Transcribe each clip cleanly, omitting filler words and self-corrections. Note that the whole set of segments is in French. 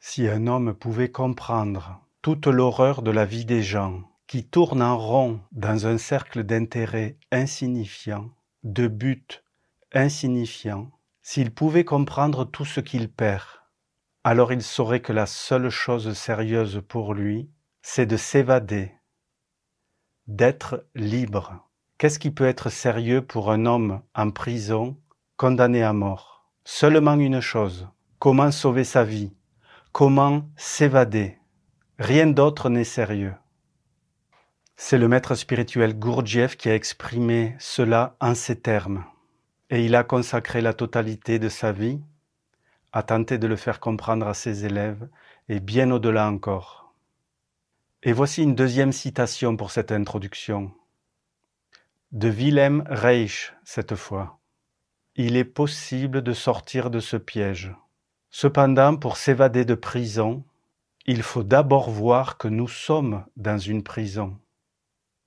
Si un homme pouvait comprendre toute l'horreur de la vie des gens, qui tournent en rond dans un cercle d'intérêts insignifiants, de buts insignifiants, s'il pouvait comprendre tout ce qu'il perd, alors il saurait que la seule chose sérieuse pour lui, c'est de s'évader, d'être libre. Qu'est-ce qui peut être sérieux pour un homme en prison, condamné à mort? Seulement une chose, comment sauver sa vie? Comment s'évader? Rien d'autre n'est sérieux. C'est le maître spirituel Gurdjieff qui a exprimé cela en ces termes. Et il a consacré la totalité de sa vie à tenter de le faire comprendre à ses élèves et bien au-delà encore. Et voici une deuxième citation pour cette introduction. De Wilhelm Reich, cette fois. Il est possible de sortir de ce piège. Cependant, pour s'évader de prison, il faut d'abord voir que nous sommes dans une prison.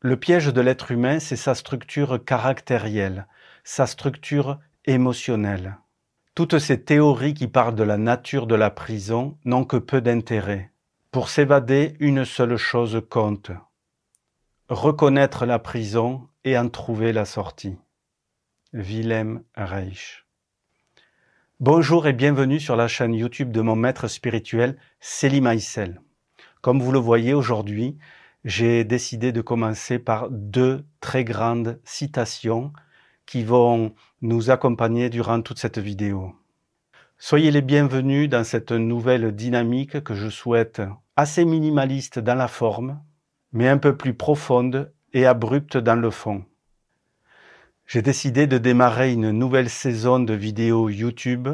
Le piège de l'être humain, c'est sa structure caractérielle, sa structure émotionnelle. Toutes ces théories qui parlent de la nature de la prison n'ont que peu d'intérêt. Pour s'évader, une seule chose compte. Reconnaître la prison et en trouver la sortie. Wilhelm Reich. Bonjour et bienvenue sur la chaîne YouTube de mon maître spirituel, Selim Aïssel. Comme vous le voyez aujourd'hui, j'ai décidé de commencer par deux très grandes citations qui vont nous accompagner durant toute cette vidéo. Soyez les bienvenus dans cette nouvelle dynamique que je souhaite assez minimaliste dans la forme, mais un peu plus profonde et abrupte dans le fond. J'ai décidé de démarrer une nouvelle saison de vidéos YouTube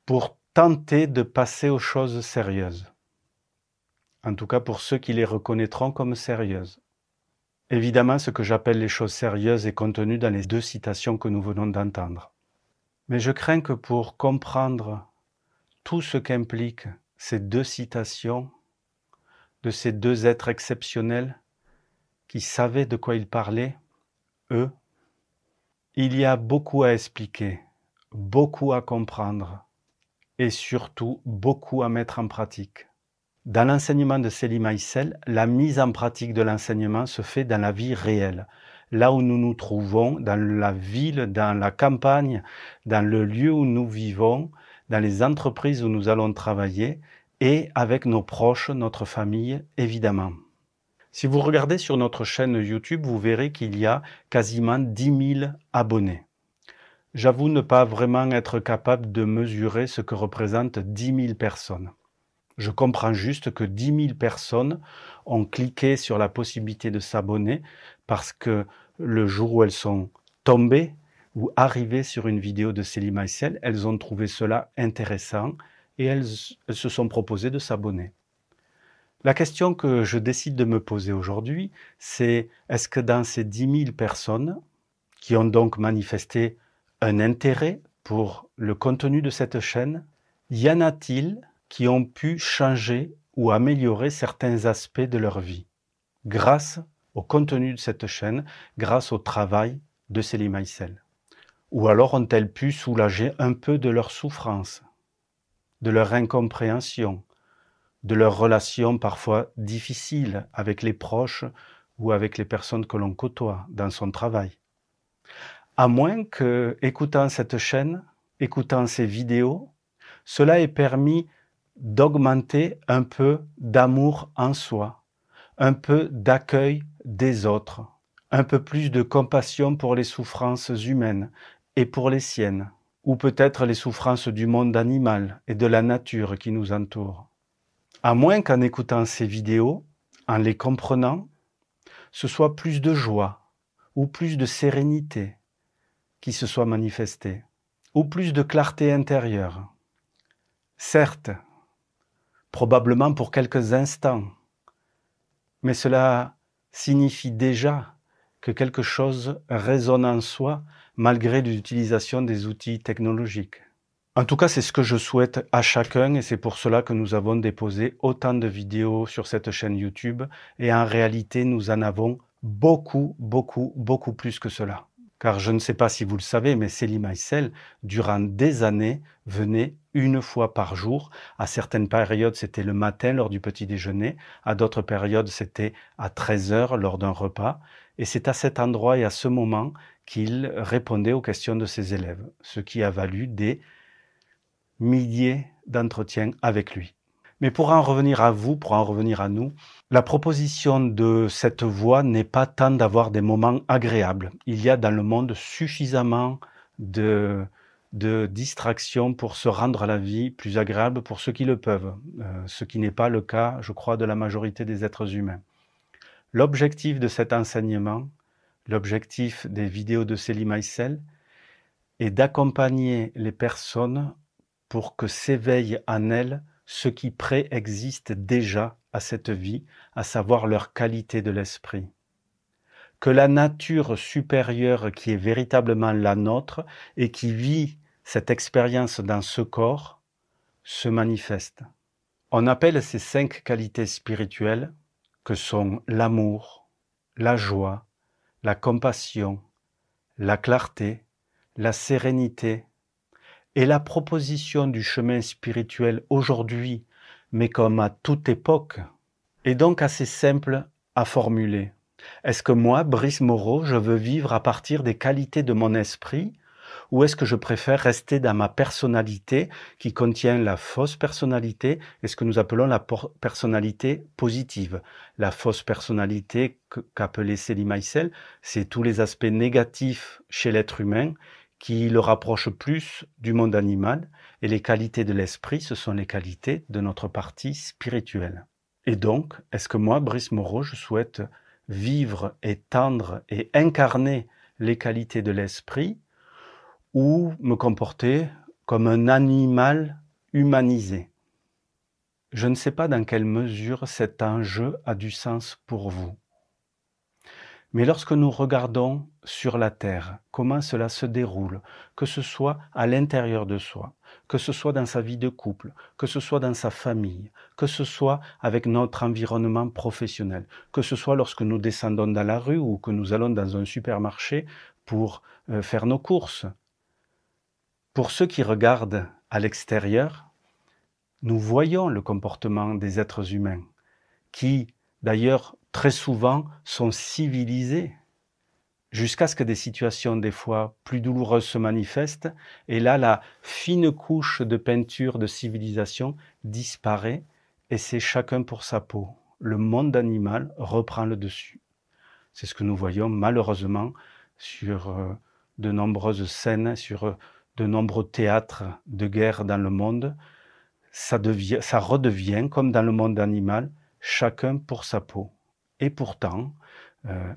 pour tenter de passer aux choses sérieuses. En tout cas pour ceux qui les reconnaîtront comme sérieuses. Évidemment, ce que j'appelle les choses sérieuses est contenu dans les deux citations que nous venons d'entendre. Mais je crains que pour comprendre tout ce qu'impliquent ces deux citations de ces deux êtres exceptionnels qui savaient de quoi ils parlaient, eux, il y a beaucoup à expliquer, beaucoup à comprendre et surtout beaucoup à mettre en pratique. Dans l'enseignement de Selim Aïssel, la mise en pratique de l'enseignement se fait dans la vie réelle, là où nous nous trouvons, dans la ville, dans la campagne, dans le lieu où nous vivons, dans les entreprises où nous allons travailler et avec nos proches, notre famille, évidemment. Si vous regardez sur notre chaîne YouTube, vous verrez qu'il y a quasiment 10 000 abonnés. J'avoue ne pas vraiment être capable de mesurer ce que représentent 10 000 personnes. Je comprends juste que 10 000 personnes ont cliqué sur la possibilité de s'abonner parce que le jour où elles sont tombées ou arrivées sur une vidéo de Selim Aïssel, elles ont trouvé cela intéressant et elles se sont proposées de s'abonner. La question que je décide de me poser aujourd'hui, c'est est-ce que dans ces 10 000 personnes qui ont donc manifesté un intérêt pour le contenu de cette chaîne, y en a-t-il qui ont pu changer ou améliorer certains aspects de leur vie grâce au contenu de cette chaîne, grâce au travail de Selim Aïssel? Ou alors ont-elles pu soulager un peu de leur souffrance, de leur incompréhension, de leurs relations parfois difficiles avec les proches ou avec les personnes que l'on côtoie dans son travail? À moins que, écoutant cette chaîne, écoutant ces vidéos, cela ait permis d'augmenter un peu d'amour en soi, un peu d'accueil des autres, un peu plus de compassion pour les souffrances humaines et pour les siennes, ou peut-être les souffrances du monde animal et de la nature qui nous entoure. À moins qu'en écoutant ces vidéos, en les comprenant, ce soit plus de joie ou plus de sérénité qui se soit manifestée, ou plus de clarté intérieure. Certes, probablement pour quelques instants, mais cela signifie déjà que quelque chose résonne en soi malgré l'utilisation des outils technologiques. En tout cas, c'est ce que je souhaite à chacun et c'est pour cela que nous avons déposé autant de vidéos sur cette chaîne YouTube et en réalité, nous en avons beaucoup plus que cela. Car je ne sais pas si vous le savez, mais Célie Maïsel, durant des années, venait une fois par jour. À certaines périodes, c'était le matin lors du petit déjeuner. À d'autres périodes, c'était à 13 heures lors d'un repas. Et c'est à cet endroit et à ce moment qu'il répondait aux questions de ses élèves, ce qui a valu des milliers d'entretiens avec lui. Mais pour en revenir à vous, pour en revenir à nous, la proposition de cette voie n'est pas tant d'avoir des moments agréables. Il y a dans le monde suffisamment de distractions pour se rendre la vie plus agréable pour ceux qui le peuvent, ce qui n'est pas le cas, je crois, de la majorité des êtres humains. L'objectif de cet enseignement, l'objectif des vidéos de Célie Maïsel, est d'accompagner les personnes pour que s'éveille en elles ce qui préexiste déjà à cette vie, à savoir leur qualité de l'esprit. Que la nature supérieure qui est véritablement la nôtre et qui vit cette expérience dans ce corps se manifeste. On appelle ces 5 qualités spirituelles que sont l'amour, la joie, la compassion, la clarté, la sérénité, et la proposition du chemin spirituel aujourd'hui, mais comme à toute époque, est donc assez simple à formuler. Est-ce que moi, Brice Moreau, je veux vivre à partir des qualités de mon esprit, ou est-ce que je préfère rester dans ma personnalité qui contient la fausse personnalité et ce que nous appelons la personnalité positive? La fausse personnalité qu'appelait Célie Maïsel, c'est tous les aspects négatifs chez l'être humain qui le rapproche plus du monde animal, et les qualités de l'esprit, ce sont les qualités de notre partie spirituelle. Et donc, est-ce que moi, Brice Moreau, je souhaite vivre et tendre et incarner les qualités de l'esprit, ou me comporter comme un animal humanisé? Je ne sais pas dans quelle mesure cet enjeu a du sens pour vous. Mais lorsque nous regardons sur la Terre, comment cela se déroule, que ce soit à l'intérieur de soi, que ce soit dans sa vie de couple, que ce soit dans sa famille, que ce soit avec notre environnement professionnel, que ce soit lorsque nous descendons dans la rue ou que nous allons dans un supermarché pour faire nos courses. Pour ceux qui regardent à l'extérieur, nous voyons le comportement des êtres humains, qui, d'ailleurs, très souvent, sont civilisés, jusqu'à ce que des situations des fois plus douloureuses se manifestent, et là, la fine couche de peinture de civilisation disparaît, et c'est chacun pour sa peau. Le monde animal reprend le dessus. C'est ce que nous voyons malheureusement sur de nombreuses scènes, sur de nombreux théâtres de guerre dans le monde. Ça redevient, comme dans le monde animal, chacun pour sa peau. Et pourtant,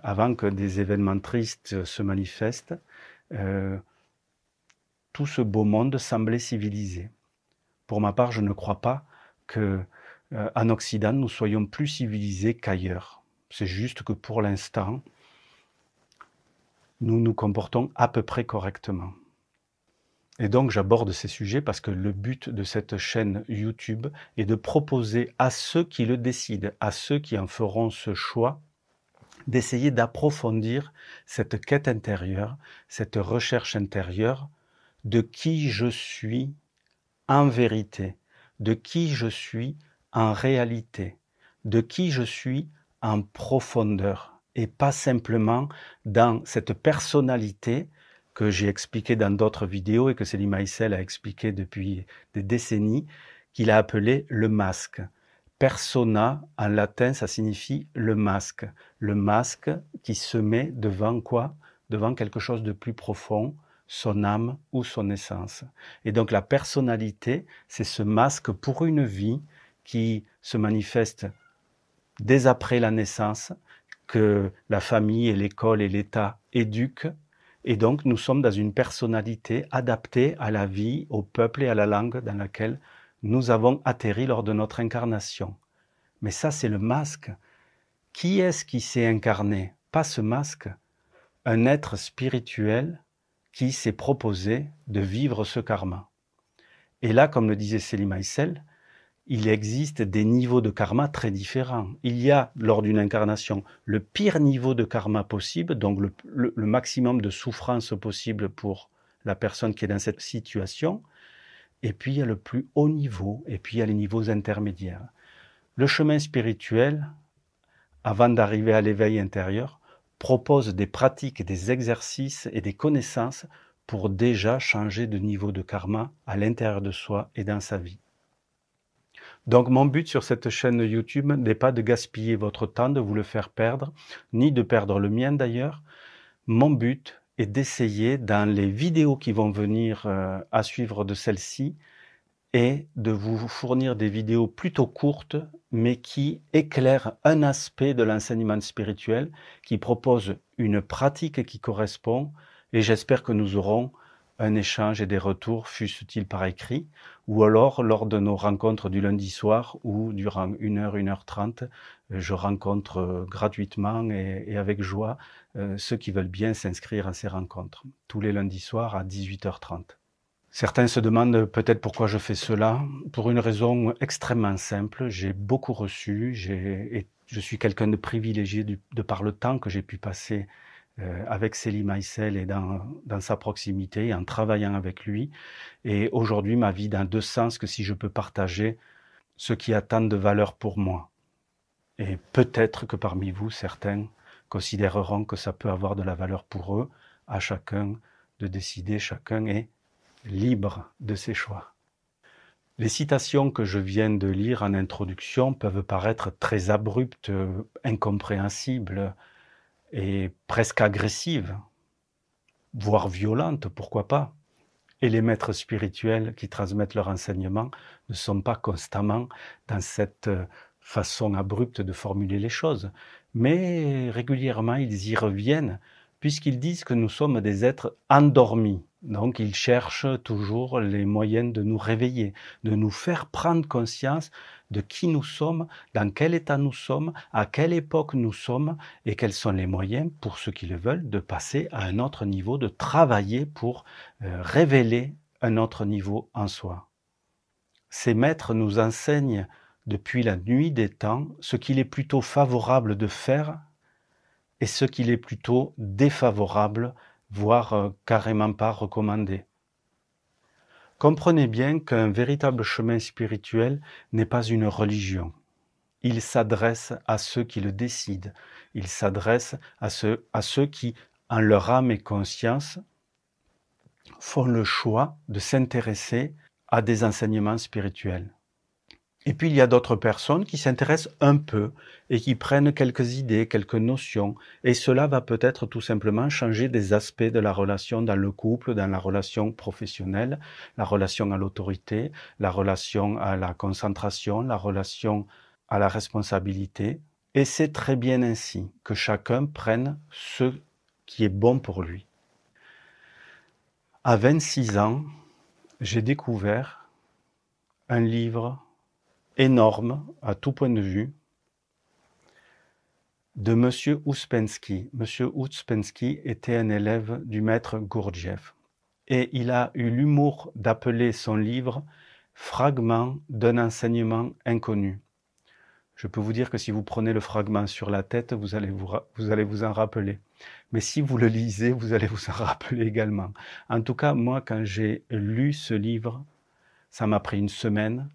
avant que des événements tristes se manifestent, tout ce beau monde semblait civilisé. Pour ma part, je ne crois pas qu'en Occident, nous soyons plus civilisés qu'ailleurs. C'est juste que pour l'instant, nous nous comportons à peu près correctement. Et donc j'aborde ces sujets parce que le but de cette chaîne YouTube est de proposer à ceux qui le décident, à ceux qui en feront ce choix, d'essayer d'approfondir cette quête intérieure, cette recherche intérieure de qui je suis en vérité, de qui je suis en réalité, de qui je suis en profondeur, et pas simplement dans cette personnalité que j'ai expliqué dans d'autres vidéos et que Célie Maïsel a expliqué depuis des décennies, qu'il a appelé le masque. Persona, en latin, ça signifie le masque. Le masque qui se met devant quoi? Devant quelque chose de plus profond, son âme ou son essence. Et donc la personnalité, c'est ce masque pour une vie qui se manifeste dès après la naissance, que la famille et l'école et l'État éduquent. Et donc, nous sommes dans une personnalité adaptée à la vie, au peuple et à la langue dans laquelle nous avons atterri lors de notre incarnation. Mais ça, c'est le masque. Qui est-ce qui s'est incarné? Pas ce masque. Un être spirituel qui s'est proposé de vivre ce karma. Et là, comme le disait Célie Maïsel, il existe des niveaux de karma très différents. Il y a, lors d'une incarnation, le pire niveau de karma possible, donc le maximum de souffrance possible pour la personne qui est dans cette situation, et puis il y a le plus haut niveau, et puis il y a les niveaux intermédiaires. Le chemin spirituel, avant d'arriver à l'éveil intérieur, propose des pratiques, des exercices et des connaissances pour déjà changer de niveau de karma à l'intérieur de soi et dans sa vie. Donc mon but sur cette chaîne YouTube n'est pas de gaspiller votre temps, de vous le faire perdre, ni de perdre le mien d'ailleurs. Mon but est d'essayer dans les vidéos qui vont venir à suivre de celle-ci et de vous fournir des vidéos plutôt courtes mais qui éclairent un aspect de l'enseignement spirituel, qui propose une pratique qui correspond, et j'espère que nous aurons un échange et des retours, fussent-ils par écrit, ou alors lors de nos rencontres du lundi soir où durant 1h, 1h30, je rencontre gratuitement et avec joie ceux qui veulent bien s'inscrire à ces rencontres, tous les lundis soirs à 18h30. Certains se demandent peut-être pourquoi je fais cela. Pour une raison extrêmement simple, j'ai beaucoup reçu, je suis quelqu'un de privilégié de par le temps que j'ai pu passer avec Célie Maïsel et dans sa proximité, en travaillant avec lui. Et aujourd'hui, ma vie dans deux sens, que si je peux partager ce qui a tant de valeur pour moi. Et peut-être que parmi vous, certains considéreront que ça peut avoir de la valeur pour eux, à chacun de décider, chacun est libre de ses choix. Les citations que je viens de lire en introduction peuvent paraître très abruptes, incompréhensibles et presque agressives, voire violentes, pourquoi pas. Et les maîtres spirituels qui transmettent leur enseignement ne sont pas constamment dans cette façon abrupte de formuler les choses, mais régulièrement ils y reviennent, puisqu'ils disent que nous sommes des êtres endormis. Donc ils cherchent toujours les moyens de nous réveiller, de nous faire prendre conscience de qui nous sommes, dans quel état nous sommes, à quelle époque nous sommes, et quels sont les moyens, pour ceux qui le veulent, de passer à un autre niveau, de travailler pour révéler un autre niveau en soi. Ces maîtres nous enseignent depuis la nuit des temps ce qu'il est plutôt favorable de faire et ce qu'il est plutôt défavorable, voire carrément pas recommandé. Comprenez bien qu'un véritable chemin spirituel n'est pas une religion. Il s'adresse à ceux qui le décident. Il s'adresse à ceux qui, en leur âme et conscience, font le choix de s'intéresser à des enseignements spirituels. Et puis il y a d'autres personnes qui s'intéressent un peu et qui prennent quelques idées, quelques notions, et cela va peut-être tout simplement changer des aspects de la relation dans le couple, dans la relation professionnelle, la relation à l'autorité, la relation à la concentration, la relation à la responsabilité. Et c'est très bien ainsi, que chacun prenne ce qui est bon pour lui. À 26 ans, j'ai découvert un livre énorme, à tout point de vue, de M. Ouspensky. M. Ouspensky était un élève du maître Gurdjieff. Et il a eu l'humour d'appeler son livre « Fragment d'un enseignement inconnu ». Je peux vous dire que si vous prenez le fragment sur la tête, vous allez vous en rappeler. Mais si vous le lisez, vous allez vous en rappeler également. En tout cas, moi, quand j'ai lu ce livre, ça m'a pris une semaine.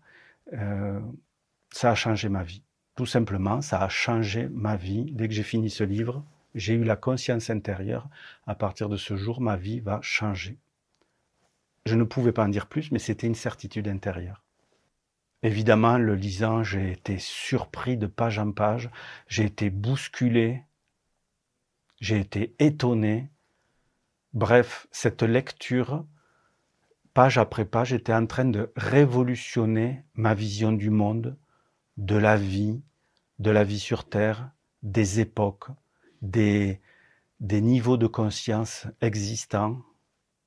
Ça a changé ma vie. Tout simplement, ça a changé ma vie. Dès que j'ai fini ce livre, j'ai eu la conscience intérieure. À partir de ce jour, ma vie va changer. Je ne pouvais pas en dire plus, mais c'était une certitude intérieure. Évidemment, le lisant, j'ai été surpris de page en page. J'ai été bousculé. J'ai été étonné. Bref, cette lecture, page après page, était en train de révolutionner ma vision du monde, de la vie sur Terre, des époques, des niveaux de conscience existants,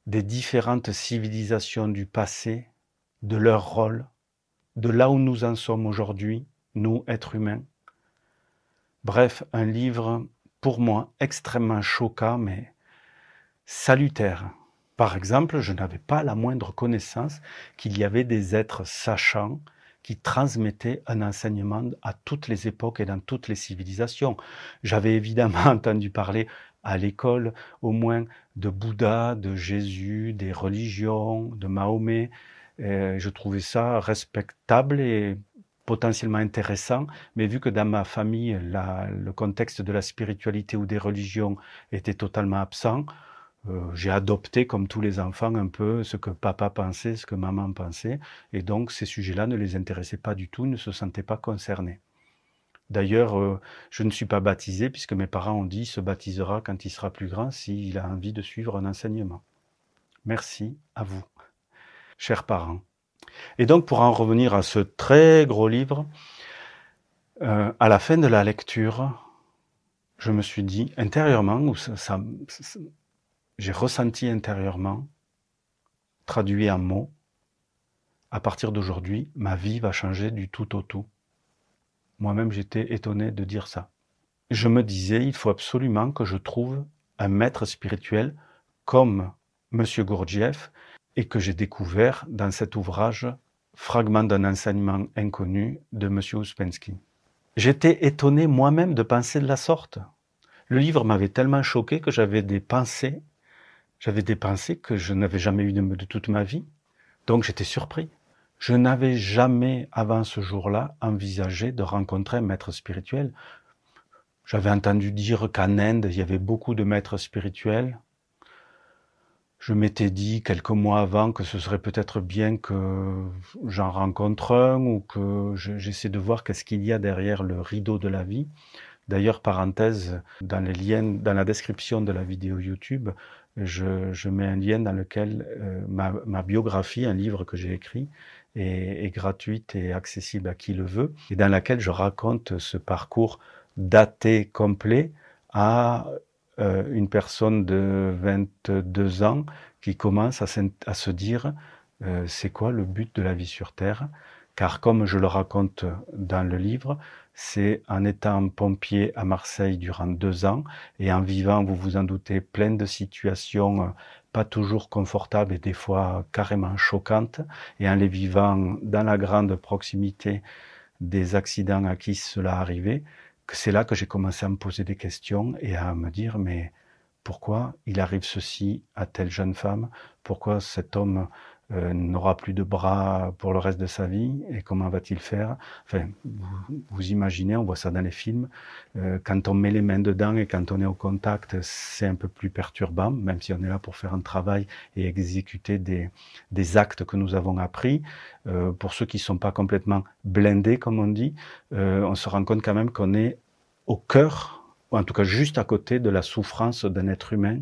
des différentes civilisations du passé, de leur rôle, de là où nous en sommes aujourd'hui, nous, êtres humains. Bref, un livre, pour moi, extrêmement choquant, mais salutaire. Par exemple, je n'avais pas la moindre connaissance qu'il y avait des êtres sachants qui transmettait un enseignement à toutes les époques et dans toutes les civilisations. J'avais évidemment entendu parler à l'école, au moins, de Bouddha, de Jésus, des religions, de Mahomet. Je trouvais ça respectable et potentiellement intéressant, mais vu que dans ma famille, le contexte de la spiritualité ou des religions était totalement absent, j'ai adopté, comme tous les enfants, un peu ce que papa pensait, ce que maman pensait, et donc ces sujets-là ne les intéressaient pas du tout, ne se sentaient pas concernés. D'ailleurs, je ne suis pas baptisé, puisque mes parents ont dit, il se baptisera quand il sera plus grand, s'il a envie de suivre un enseignement. Merci à vous, chers parents. Et donc, pour en revenir à ce très gros livre, à la fin de la lecture, je me suis dit intérieurement, j'ai ressenti intérieurement, traduit en mots, à partir d'aujourd'hui, ma vie va changer du tout au tout. Moi-même, j'étais étonné de dire ça. Je me disais, il faut absolument que je trouve un maître spirituel comme M. Gurdjieff et que j'ai découvert dans cet ouvrage Fragment d'un enseignement inconnu de M. Ouspensky. J'étais étonné moi-même de penser de la sorte. Le livre m'avait tellement choqué que j'avais des pensées que je n'avais jamais eues de toute ma vie. Donc j'étais surpris. Je n'avais jamais, avant ce jour-là, envisagé de rencontrer un maître spirituel. J'avais entendu dire qu'en Inde, il y avait beaucoup de maîtres spirituels. Je m'étais dit quelques mois avant que ce serait peut-être bien que j'en rencontre un ou que j'essaie de voir qu'est-ce qu'il y a derrière le rideau de la vie. D'ailleurs, parenthèse, dans les liens, dans la description de la vidéo YouTube, je mets un lien dans lequel ma biographie, un livre que j'ai écrit, est gratuite et accessible à qui le veut, et dans laquelle je raconte ce parcours daté complet à une personne de 22 ans qui commence à se dire c'est quoi le but de la vie sur Terre? Car comme je le raconte dans le livre, c'est en étant pompier à Marseille durant 2 ans et en vivant, vous vous en doutez, plein de situations pas toujours confortables et des fois carrément choquantes, et en les vivant dans la grande proximité des accidents à qui cela arrivait, que c'est là que j'ai commencé à me poser des questions et à me dire mais pourquoi il arrive ceci à telle jeune femme? Pourquoi cet homme n'aura plus de bras pour le reste de sa vie et comment va-t-il faire? Enfin, vous imaginez, on voit ça dans les films, quand on met les mains dedans et quand on est au contact, c'est un peu plus perturbant, même si on est là pour faire un travail et exécuter des actes que nous avons appris. Pour ceux qui ne sont pas complètement blindés, comme on dit, on se rend compte quand même qu'on est au cœur, ou en tout cas juste à côté de la souffrance d'un être humain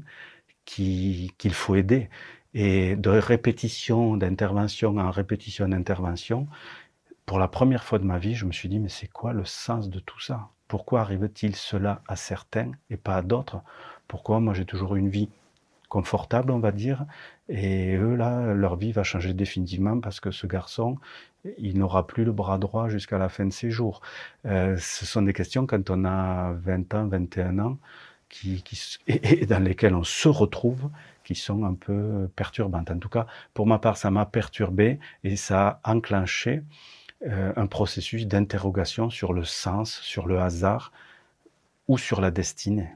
qu'il faut aider. Et de répétition d'intervention en répétition d'intervention, pour la première fois de ma vie, je me suis dit, mais c'est quoi le sens de tout ça? Pourquoi arrive-t-il cela à certains et pas à d'autres? Pourquoi moi j'ai toujours eu une vie confortable, on va dire, et eux là, leur vie va changer définitivement parce que ce garçon, il n'aura plus le bras droit jusqu'à la fin de ses jours. Ce sont des questions quand on a 20 ans, 21 ans, et dans lesquelles on se retrouve, qui sont un peu perturbantes. En tout cas, pour ma part, ça m'a perturbé et ça a enclenché un processus d'interrogation sur le sens, sur le hasard ou sur la destinée.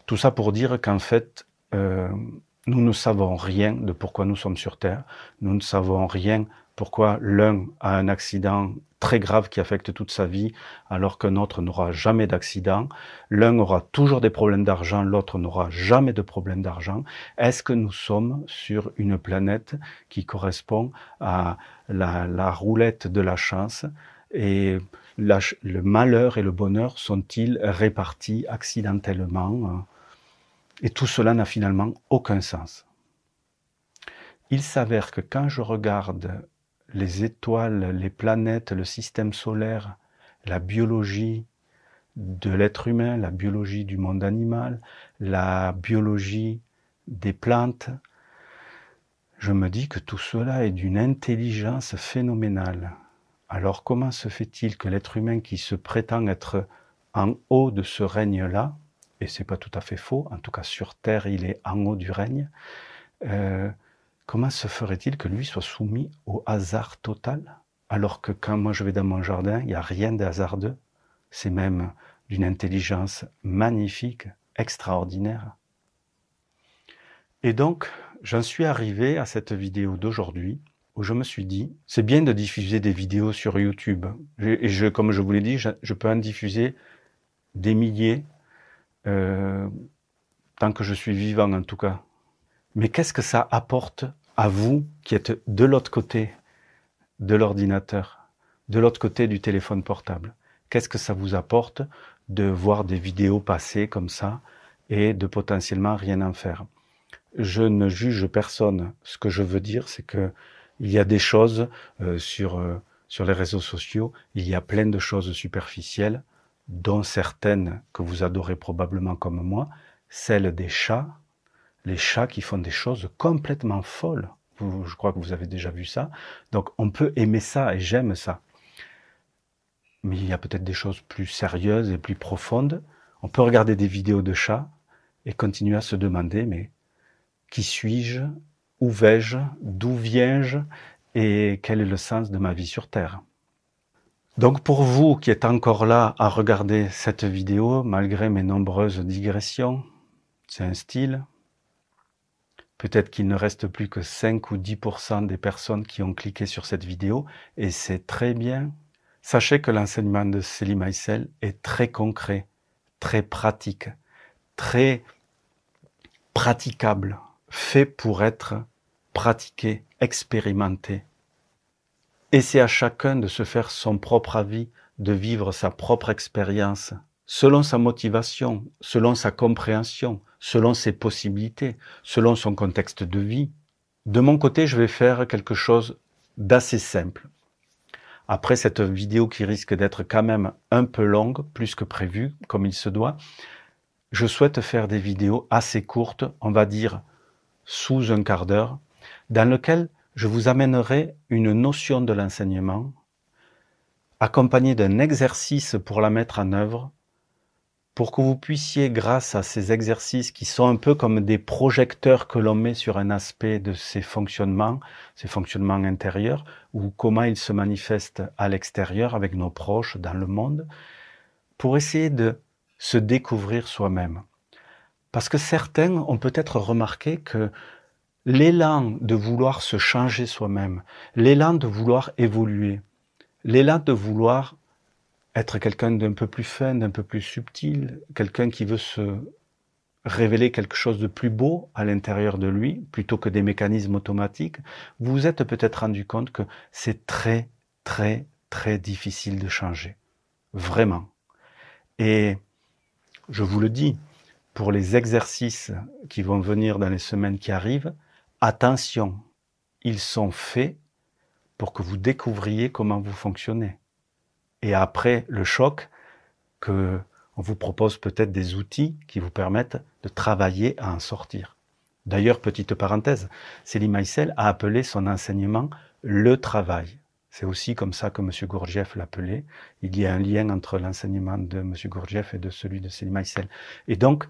Tout ça pour dire qu'en fait, nous ne savons rien de pourquoi nous sommes sur Terre. Nous ne savons rien pourquoi l'un a un accident très grave qui affecte toute sa vie, alors qu'un autre n'aura jamais d'accident. L'un aura toujours des problèmes d'argent, l'autre n'aura jamais de problème d'argent. Est-ce que nous sommes sur une planète qui correspond à la roulette de la chance et le malheur et le bonheur sont-ils répartis accidentellement? Et tout cela n'a finalement aucun sens. Il s'avère que quand je regarde les étoiles, les planètes, le système solaire, la biologie de l'être humain, la biologie du monde animal, la biologie des plantes, je me dis que tout cela est d'une intelligence phénoménale. Alors comment se fait-il que l'être humain qui se prétend être en haut de ce règne-là, et c'est pas tout à fait faux, en tout cas sur Terre il est en haut du règne, comment se ferait-il que lui soit soumis au hasard total? alors que quand moi je vais dans mon jardin, il n'y a rien de hasardeux. C'est même d'une intelligence magnifique, extraordinaire. Et donc, j'en suis arrivé à cette vidéo d'aujourd'hui où je me suis dit, c'est bien de diffuser des vidéos sur YouTube. Et comme je vous l'ai dit, je peux en diffuser des milliers, tant que je suis vivant en tout cas. Mais qu'est-ce que ça apporte à vous qui êtes de l'autre côté de l'ordinateur, de l'autre côté du téléphone portable? Qu'est-ce que ça vous apporte de voir des vidéos passer comme ça et de potentiellement rien en faire? Je ne juge personne. Ce que je veux dire, c'est que il y a des choses sur les réseaux sociaux, il y a plein de choses superficielles, dont certaines que vous adorez probablement comme moi, celles des chats, les chats qui font des choses complètement folles. Je crois que vous avez déjà vu ça. Donc on peut aimer ça et j'aime ça. Mais il y a peut-être des choses plus sérieuses et plus profondes. On peut regarder des vidéos de chats et continuer à se demander, mais qui suis-je? Où vais-je? D'où viens-je? Et quel est le sens de ma vie sur Terre? Donc pour vous qui êtes encore là à regarder cette vidéo, malgré mes nombreuses digressions, c'est un style. Peut-être qu'il ne reste plus que 5 ou 10% des personnes qui ont cliqué sur cette vidéo, et c'est très bien. Sachez que l'enseignement de Selim Aïssel est très concret, très pratique, très praticable, fait pour être pratiqué, expérimenté. Et c'est à chacun de se faire son propre avis, de vivre sa propre expérience, selon sa motivation, selon sa compréhension, selon ses possibilités, selon son contexte de vie. De mon côté, je vais faire quelque chose d'assez simple. Après cette vidéo qui risque d'être quand même un peu longue, plus que prévu, comme il se doit, je souhaite faire des vidéos assez courtes, on va dire sous un quart d'heure, dans lesquelles je vous amènerai une notion de l'enseignement, accompagnée d'un exercice pour la mettre en œuvre, pour que vous puissiez, grâce à ces exercices qui sont un peu comme des projecteurs que l'on met sur un aspect de ces fonctionnements intérieurs, ou comment ils se manifestent à l'extérieur avec nos proches dans le monde, pour essayer de se découvrir soi-même. Parce que certains ont peut-être remarqué que l'élan de vouloir se changer soi-même, l'élan de vouloir évoluer, l'élan de vouloir être quelqu'un d'un peu plus fin, d'un peu plus subtil, quelqu'un qui veut se révéler quelque chose de plus beau à l'intérieur de lui, plutôt que des mécanismes automatiques, vous vous êtes peut-être rendu compte que c'est très, très, très difficile de changer. Vraiment. Et je vous le dis, pour les exercices qui vont venir dans les semaines qui arrivent, attention, ils sont faits pour que vous découvriez comment vous fonctionnez. Et après le choc, on vous propose peut-être des outils qui vous permettent de travailler à en sortir. D'ailleurs, petite parenthèse, Selim Aïssel a appelé son enseignement le travail. C'est aussi comme ça que M. Gurdjieff l'appelait. Il y a un lien entre l'enseignement de M. Gurdjieff et de celui de Selim Aïssel. Et donc,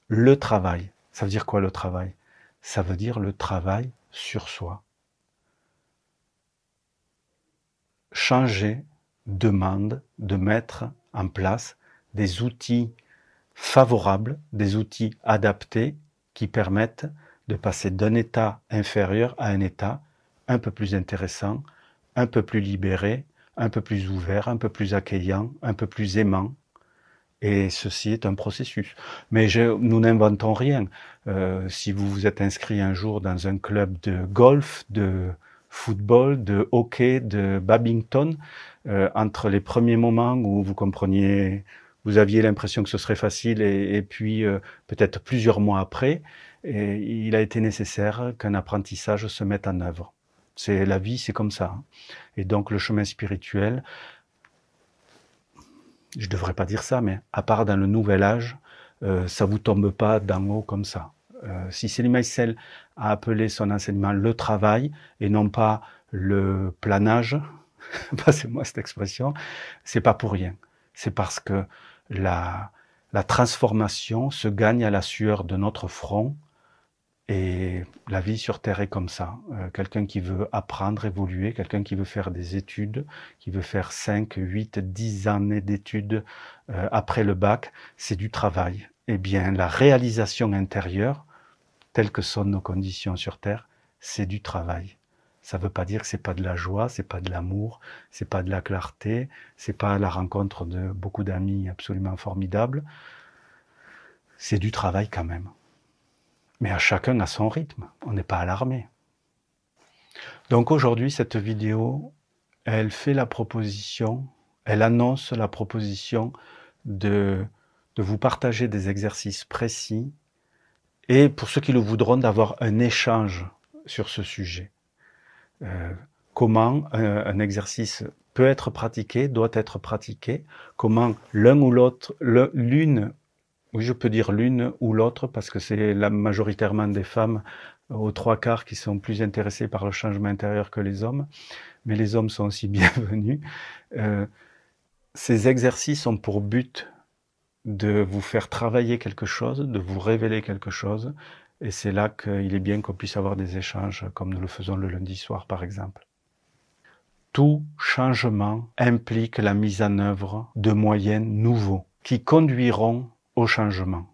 le travail, ça veut dire quoi le travail? Ça veut dire le travail sur soi. Changer demande de mettre en place des outils favorables, des outils adaptés qui permettent de passer d'un état inférieur à un état un peu plus intéressant, un peu plus libéré, un peu plus ouvert, un peu plus accueillant, un peu plus aimant. Et ceci est un processus. Mais nous n'inventons rien. Si vous vous êtes inscrit un jour dans un club de golf, de football, de hockey, de badminton, entre les premiers moments où vous aviez l'impression que ce serait facile et puis peut-être plusieurs mois après, il a été nécessaire qu'un apprentissage se mette en œuvre. C'est la vie, c'est comme ça. Et donc le chemin spirituel, je devrais pas dire ça, mais à part dans le nouvel âge, ça vous tombe pas d'en haut comme ça. Si Selim Aïssel a appelé son enseignement le travail et non pas le planage, passez-moi cette expression, c'est pas pour rien. C'est parce que la transformation se gagne à la sueur de notre front, Et la vie sur Terre est comme ça. Quelqu'un qui veut apprendre, évoluer, quelqu'un qui veut faire des études, qui veut faire 5, 8, 10 années d'études après le bac, c'est du travail. Eh bien, la réalisation intérieure, telles que sont nos conditions sur Terre, c'est du travail. Ça ne veut pas dire que c'est pas de la joie, c'est pas de l'amour, c'est pas de la clarté, c'est pas la rencontre de beaucoup d'amis absolument formidables. C'est du travail quand même. Mais à chacun à son rythme, on n'est pas alarmé. Donc aujourd'hui, cette vidéo, elle fait la proposition, elle annonce la proposition de vous partager des exercices précis et pour ceux qui le voudront, d'avoir un échange sur ce sujet. Comment un exercice peut être pratiqué, doit être pratiqué, comment l'un ou l'autre, l'une, oui je peux dire l'une ou l'autre parce que c'est majoritairement des femmes aux 3/4 qui sont plus intéressées par le changement intérieur que les hommes, mais les hommes sont aussi bienvenus. Ces exercices ont pour but de vous faire travailler quelque chose, de vous révéler quelque chose, et c'est là qu'il est bien qu'on puisse avoir des échanges comme nous le faisons le lundi soir par exemple. Tout changement implique la mise en œuvre de moyens nouveaux qui conduiront au changement.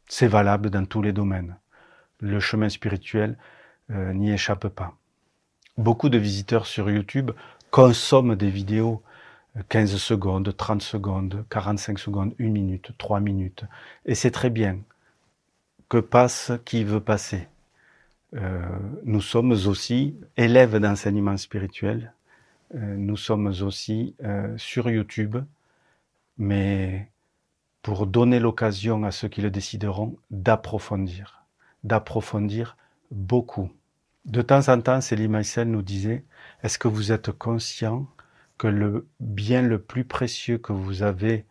C'est valable dans tous les domaines. Le chemin spirituel n'y échappe pas. Beaucoup de visiteurs sur YouTube consomment des vidéos 15 secondes, 30 secondes, 45 secondes, 1 minute, 3 minutes. Et c'est très bien. Que passe qui veut passer. Nous sommes aussi élèves d'enseignement spirituel. Nous sommes aussi sur YouTube, mais pour donner l'occasion à ceux qui le décideront d'approfondir beaucoup. De temps en temps, Célie Maïsel nous disait, est-ce que vous êtes conscient que le bien le plus précieux que vous avez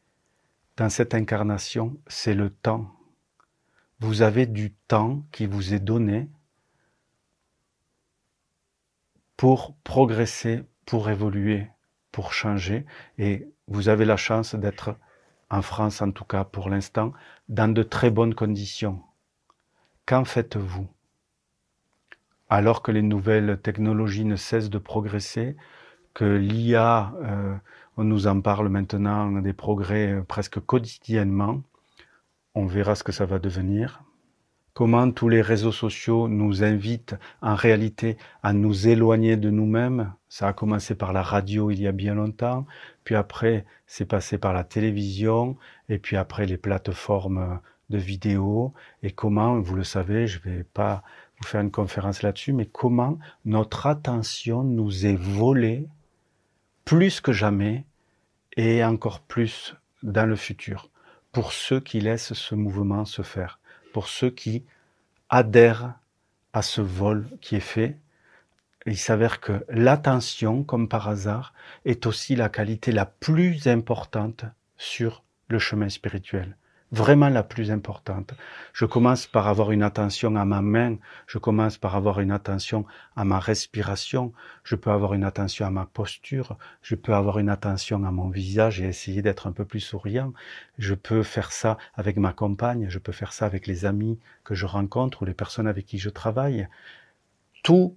dans cette incarnation, c'est le temps. Vous avez du temps qui vous est donné pour progresser, pour évoluer, pour changer. Et vous avez la chance d'être, en France en tout cas pour l'instant, dans de très bonnes conditions. Qu'en faites-vous? Alors que les nouvelles technologies ne cessent de progresser, que l'IA, on nous en parle maintenant, des progrès presque quotidiennement, on verra ce que ça va devenir. Comment tous les réseaux sociaux nous invitent en réalité à nous éloigner de nous-mêmes. Ça a commencé par la radio il y a bien longtemps, puis après c'est passé par la télévision, et puis après les plateformes de vidéos, et comment, vous le savez, je ne vais pas vous faire une conférence là-dessus, mais comment notre attention nous est volée plus que jamais, et encore plus dans le futur, pour ceux qui laissent ce mouvement se faire, pour ceux qui adhèrent à ce vol qui est fait. Il s'avère que l'attention, comme par hasard, est aussi la qualité la plus importante sur le chemin spirituel. Vraiment la plus importante. Je commence par avoir une attention à ma main, je commence par avoir une attention à ma respiration, je peux avoir une attention à ma posture, je peux avoir une attention à mon visage et essayer d'être un peu plus souriant. Je peux faire ça avec ma compagne, je peux faire ça avec les amis que je rencontre ou les personnes avec qui je travaille. Tout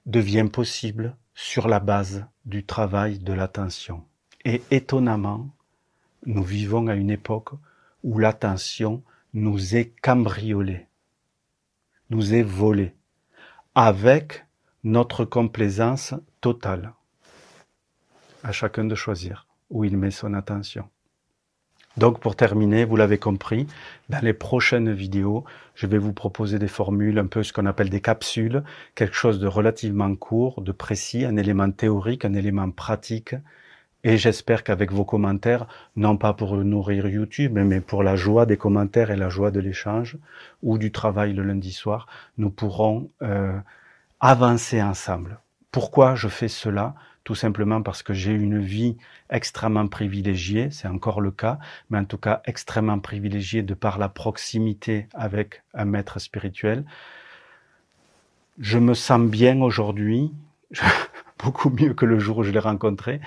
devient possible sur la base du travail de l'attention. Et étonnamment, nous vivons à une époque où l'attention nous est cambriolée, nous est volée, avec notre complaisance totale. À chacun de choisir où il met son attention. Donc pour terminer, vous l'avez compris, dans les prochaines vidéos, je vais vous proposer des formules, un peu ce qu'on appelle des capsules, quelque chose de relativement court, de précis, un élément théorique, un élément pratique. Et j'espère qu'avec vos commentaires, non pas pour nourrir YouTube, mais pour la joie des commentaires et la joie de l'échange, ou du travail le lundi soir, nous pourrons avancer ensemble. Pourquoi je fais cela? Tout simplement parce que j'ai une vie extrêmement privilégiée, c'est encore le cas, mais en tout cas extrêmement privilégiée de par la proximité avec un maître spirituel. Je me sens bien aujourd'hui, beaucoup mieux que le jour où je l'ai rencontré,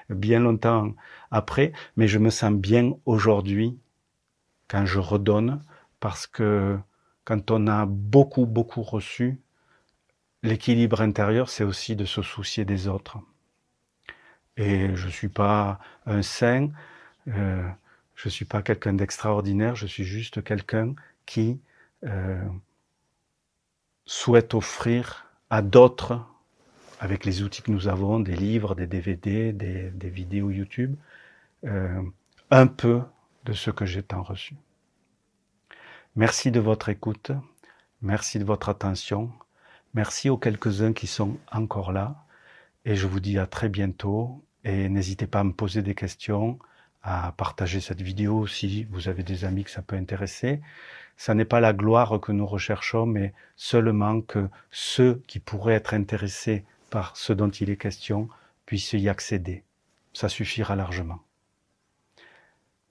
bien longtemps après, mais je me sens bien aujourd'hui quand je redonne, parce que quand on a beaucoup reçu, l'équilibre intérieur, c'est aussi de se soucier des autres. Et je ne suis pas un saint, je ne suis pas quelqu'un d'extraordinaire, je suis juste quelqu'un qui souhaite offrir à d'autres, avec les outils que nous avons, des livres, des DVD, des vidéos YouTube, un peu de ce que j'ai tant reçu. Merci de votre écoute, merci de votre attention, merci aux quelques-uns qui sont encore là, et je vous dis à très bientôt, et n'hésitez pas à me poser des questions, à partager cette vidéo si vous avez des amis que ça peut intéresser. Ça n'est pas la gloire que nous recherchons, mais seulement que ceux qui pourraient être intéressés par ce dont il est question puissent y accéder. Ça suffira largement.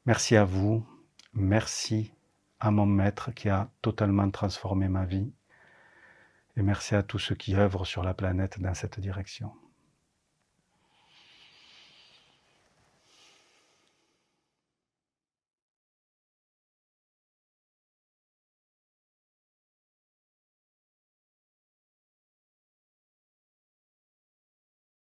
Merci à vous, merci à mon maître qui a totalement transformé ma vie, et merci à tous ceux qui œuvrent sur la planète dans cette direction.